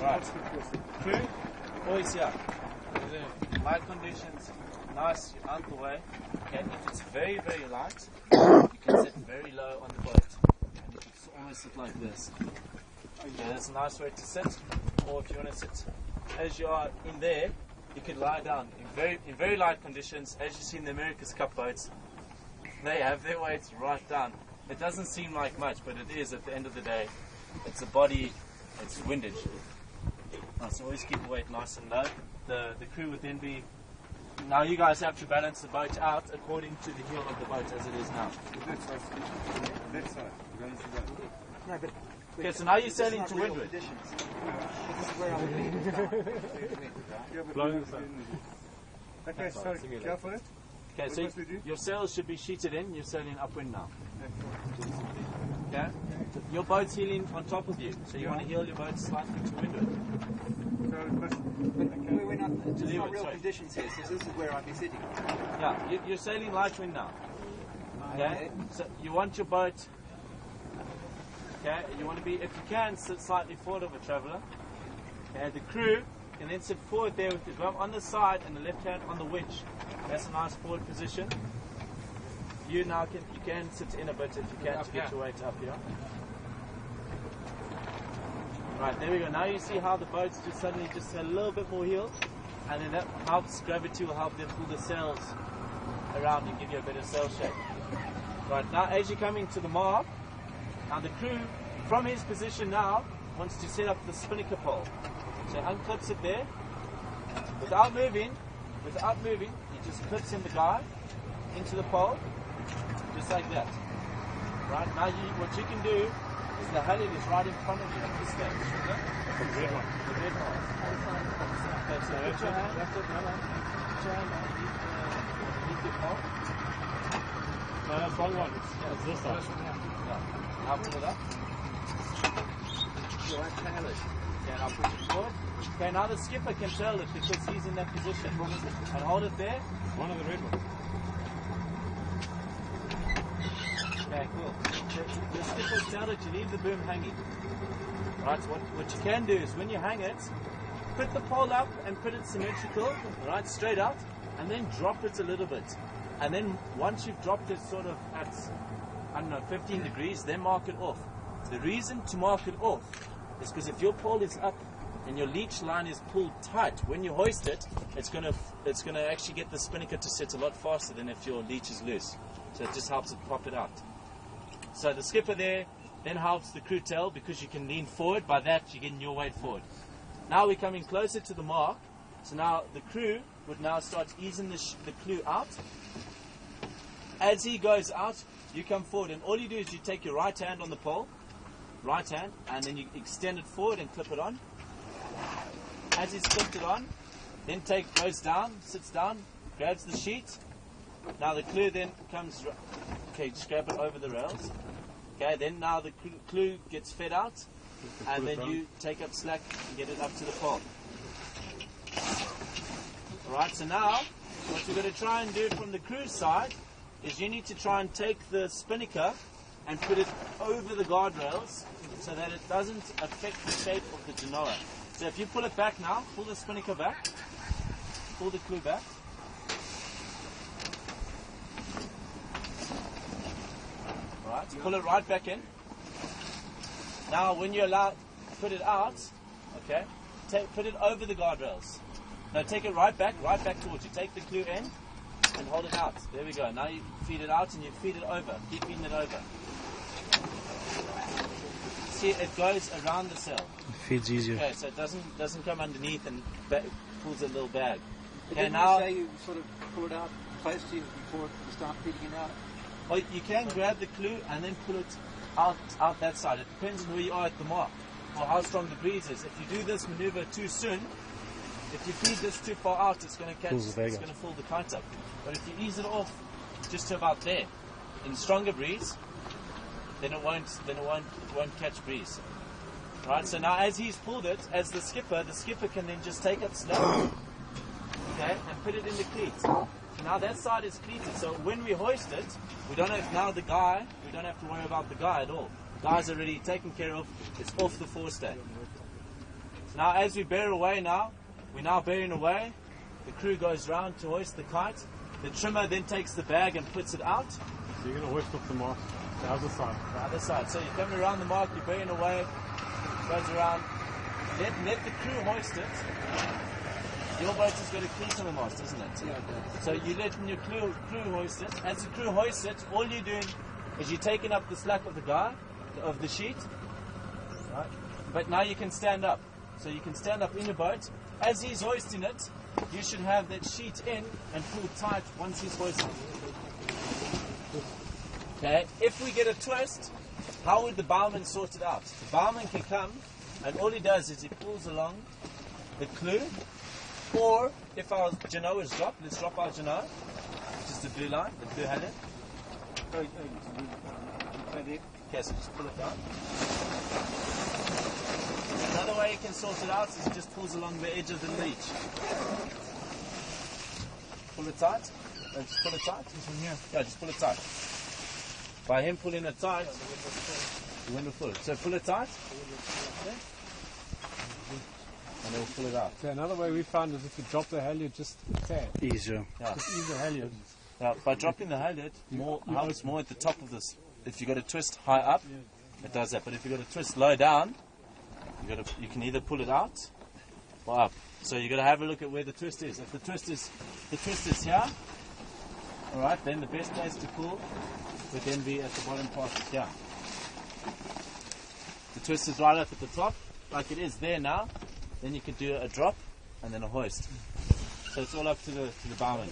Right. Crew, always here. Light conditions, nice, you're out the way. Okay, if it's very, very light, you can sit very low on the boat. And you can almost sit like this. Okay, that's a nice way to sit. Or if you want to sit as you are in there, you could lie down. In very light conditions, as you see in the America's Cup boats, they have their weights right down. It doesn't seem like much, but it is at the end of the day. It's a body, it's windage. So always keep the weight nice and low. The crew would then be, now you guys have to balance the boat out according to the heel of the boat as it is now. That side. No, but Okay, so now you're sailing to windward. This is where I'm Okay, sorry. Go for it. Okay, so your sails should be sheeted in. You're sailing upwind now. Okay? Your boat's heeling on top of you, so you want to heel your boat slightly to windward. We're not, it's not real conditions here, so this is where I'd be sitting. Yeah, you're sailing light wind now. Okay? So you want your boat, okay, you want to be, if you can, sit slightly forward of a traveller. Okay, the crew can then sit forward there with the drum on the side and the left hand on the winch. That's a nice forward position. You now can sit in a bit if you can to get your weight up here. Right, there we go. Now you see how the boat's just suddenly just a little bit more heel, and then that helps, gravity will help them pull the sails around and give you a better sail shape. Right, now as you're coming to the mark, now the crew, from his position now, wants to set up the Spinnaker pole. So unclips it there, without moving, he just clips in the guy into the pole, just like that. Right, now what you can do is the halliard is right in front of you at this stage. Okay? The red one. The red one. Okay, so put your hand underneath your pole. No, that's wrong one. Yeah, it's this side. Yeah. Now pull it up. Okay, now push it forward. Okay, now the skipper can sail it because he's in that position. And hold it there. One of the red ones. Okay, cool. The skipper's sailed it, you leave the boom hanging. Right, so what you can do is when you hang it, put the pole up and put it symmetrical, right, straight out, and then drop it a little bit. And then once you've dropped it sort of at, 15 degrees, then mark it off. The reason to mark it off is because if your pole is up and your leech line is pulled tight, when you hoist it, it's gonna actually get the spinnaker to set a lot faster than if your leech is loose. So it just helps it pop it out. So the skipper there then helps the crew tail because you can lean forward. By that, you're getting your weight forward. Now we're coming closer to the mark. So now the crew would now start easing the clue out. As he goes out, you come forward, and all you do is you take your right hand on the pole, right hand, and then you extend it forward and clip it on. As he's clipped it on, then goes down, sits down, grabs the sheet. Now the clue then comes, okay, just grab it over the rails. Okay, then now the clue gets fed out, and then you take up slack and get it up to the pole. Alright, so now, what you're going to try and do from the crew side is you need to try and take the spinnaker and put it over the guardrails so that it doesn't affect the shape of the genoa. So if you pull it back now, pull the spinnaker back, pull the clue back. Right, pull it right back in. Now when you're allowed, put it out, okay, put it over the guardrails. Now take it right back towards you. Take the clue in and hold it out. There we go. Now you feed it out and you feed it over. Keep feeding it over. See, it goes around the sail. It feeds easier. Okay, so it doesn't come underneath and pulls a little bag. Okay, now you say you sort of pull it out close to you before you start feeding it out. Well, you can grab the clue and then pull it out that side. It depends on where you are at the mark or how strong the breeze is. If you do this maneuver too soon, if you feed this too far out, it's going to catch. It's going to pull the kite up. But if you ease it off just to about there, in stronger breeze, then it won't catch breeze. Right. So now, as he's pulled it, as the skipper can then just take up slack, okay, and put it in the cleat. So now that side is cleated. So when we hoist it, we don't have to worry about the guy at all. The guy's already taken care of. It's off the forestay. So now as we bear away now, we're now bearing away. The crew goes round to hoist the kite. The trimmer then takes the bag and puts it out. So you're going to hoist off the mast, the other side. The other side. So you're coming around the mark, you're bearing away, goes around. Let the crew hoist it. Your boat has got a cleat on the mast, isn't it? Yeah, So you let your crew hoist it. As the crew hoists it, all you're doing is you're taking up the slack of the guy, of the sheet. Right? But now you can stand up. So you can stand up in your boat. As he's hoisting it, you should have that sheet in and pull tight once he's hoisting. Okay, if we get a twist, how would the bowman sort it out? The bowman can come and all he does is he pulls along the clue, or if our genoa is dropped, let's drop our genoa, which is the blue line, the blue halyard. Okay, so just pull it down. Another way you can sort it out is he just pulls along the edge of the leech. Pull it tight. Just pull it tight. Yeah, just pull it tight. By him pulling it tight, the wind will pull it. So pull it tight. And then we'll pull it out. So another way we found is if you drop the halyard just a tad. Easier. Yeah. Just ease the halyard. Now, by dropping the halyard, helps more at the top of this. If you've got a twist high up, it does that. But if you've got a twist low down, you can either pull it out or up. So you've got to have a look at where the twist is. If the twist is here, all right, then the best place to pull would then be at the bottom part here. The twist is right up at the top, like it is there now. Then you can do a drop and then a hoist. So it's all up to the bowman.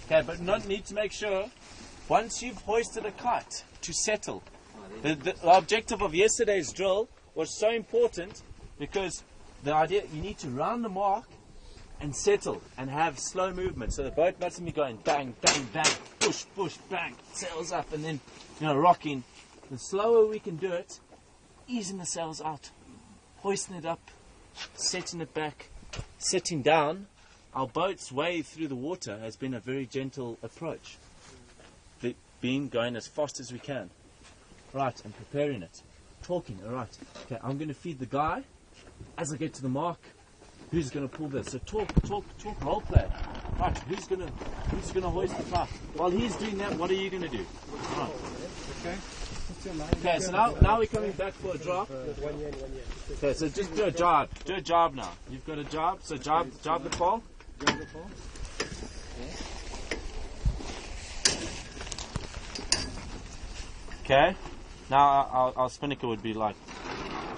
Okay, but need to make sure once you've hoisted a kite to settle. The objective of yesterday's drill was so important because the idea you need to round the mark and settle and have slow movement. So the boat mustn't be going bang, bang, bang, push, push, bang, sails up and then rocking. The slower we can do it, easing the sails out, hoisting it up, setting it back, setting down. Our boat's way through the water has been a very gentle approach. Going as fast as we can. Right, and preparing it. Talking, alright. Okay, I'm going to feed the guy. As I get to the mark, who's going to pull this? So talk, role play. Right, who's going to hoist the kite? While he's doing that, what are you going to do? Right. Okay, so now we're coming back for a drop. Okay, so just do a job. Do a job now. You've got a job, so job the pole. Okay, now our Spinnaker would be like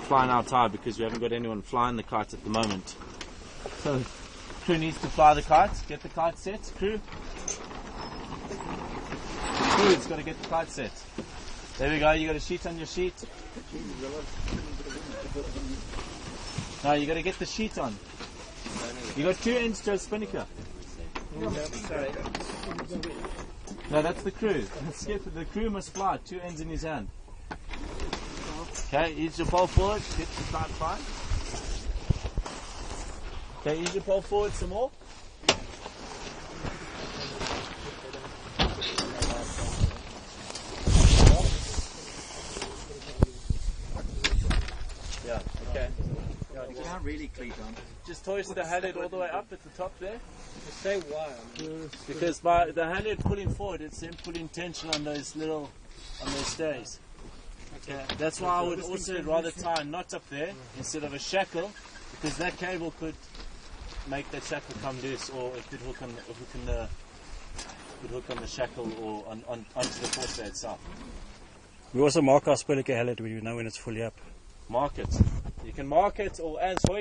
flying out high because we haven't got anyone flying the kite at the moment. So crew needs to fly the kite, get the kite set. Crew's got to get the kite set. There we go, you got a sheet on your sheet. Now you got to get the sheet on. You got 2 ends to a Spinnaker. No, that's the crew. The crew must fly, 2 ends in his hand. Okay, ease your pole forward, get the kite fine. Okay, ease your pole forward some more. Yeah, okay. You can't really cleat on. Just hoist the halyard all the way up at the top there. Say why? Because by the halyard pulling forward, it's then putting tension on those stays. Okay. That's why I would also rather tie a knot up there instead of a shackle, because that cable could make that shackle come loose, or it could hook on the shackle or onto the forestay itself. We also mark our Spinnaker halyard when you know when it's fully up. Mark it. You can mark it or as hoist.